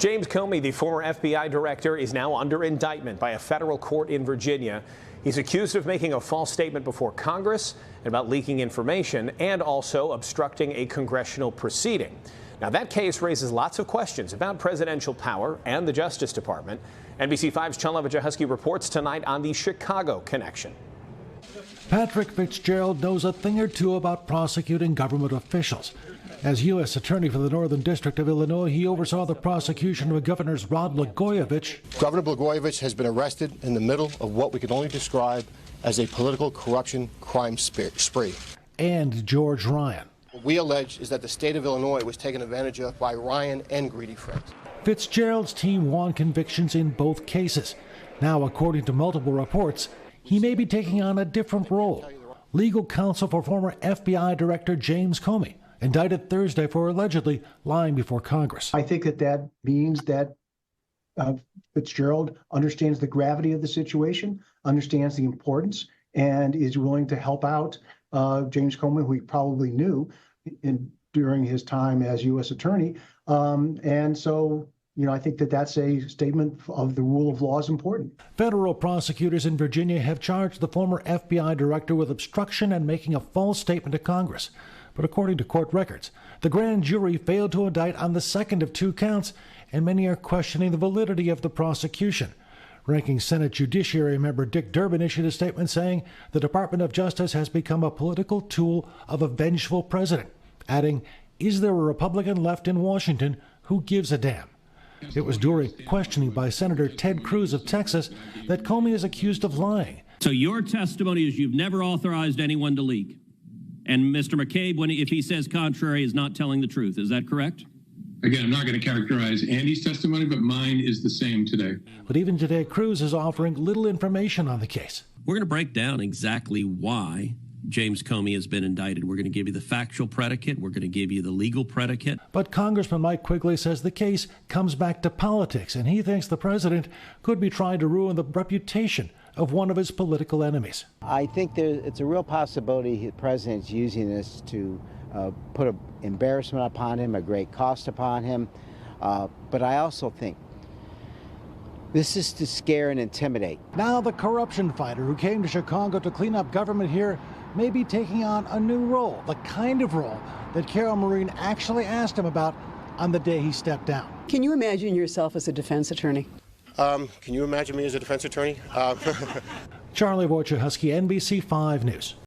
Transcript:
James Comey, the former FBI director, is now under indictment by a federal court in Virginia. He's accused of making a false statement before Congress about leaking information and also obstructing a congressional proceeding. Now, that case raises lots of questions about presidential power and the Justice Department. NBC 5's Wojciechowski reports tonight on the Chicago connection. Patrick Fitzgerald knows a thing or two about prosecuting government officials. As U.S. Attorney for the Northern District of Illinois, he oversaw the prosecution of Governor's Rod Blagojevich. Governor Blagojevich has been arrested in the middle of what we can only describe as a political corruption crime spree. And George Ryan. What we allege is that the state of Illinois was taken advantage of by Ryan and greedy friends. Fitzgerald's team won convictions in both cases. Now, according to multiple reports, he may be taking on a different role. Legal counsel for former FBI Director James Comey, indicted Thursday for allegedly lying before Congress. I think that means that Fitzgerald understands the gravity of the situation, understands the importance, and is willing to help out James Comey, who he probably knew during his time as U.S. Attorney. And so, I think that that's a statement of the rule of law is important. Federal prosecutors in Virginia have charged the former FBI director with obstruction and making a false statement to Congress. But according to court records, the grand jury failed to indict on the second of two counts, and many are questioning the validity of the prosecution. Ranking Senate Judiciary member Dick Durbin issued a statement saying the Department of Justice has become a political tool of a vengeful president, adding, "Is there a Republican left in Washington who gives a damn?" It was during questioning by Senator Ted Cruz of Texas that Comey is accused of lying. So your testimony is you've never authorized anyone to leak? And Mr. McCabe, if he says contrary, is not telling the truth. Is that correct? Again, I'm not going to characterize Andy's testimony, but mine is the same today. But even today, Cruz is offering little information on the case. We're going to break down exactly why James Comey has been indicted. We're going to give you the factual predicate. We're going to give you the legal predicate. But Congressman Mike Quigley says the case comes back to politics, and he thinks the president could be trying to ruin the reputation of one of his political enemies. I think it's a real possibility the president's using this to put an embarrassment upon him, a great cost upon him. But I also think this is to scare and intimidate. Now the corruption fighter who came to Chicago to clean up government here may be taking on a new role, the kind of role that Carol Maureen actually asked him about on the day he stepped down. Can you imagine yourself as a defense attorney? Can you imagine me as a defense attorney? Charlie Wojciechowski, NBC 5 News.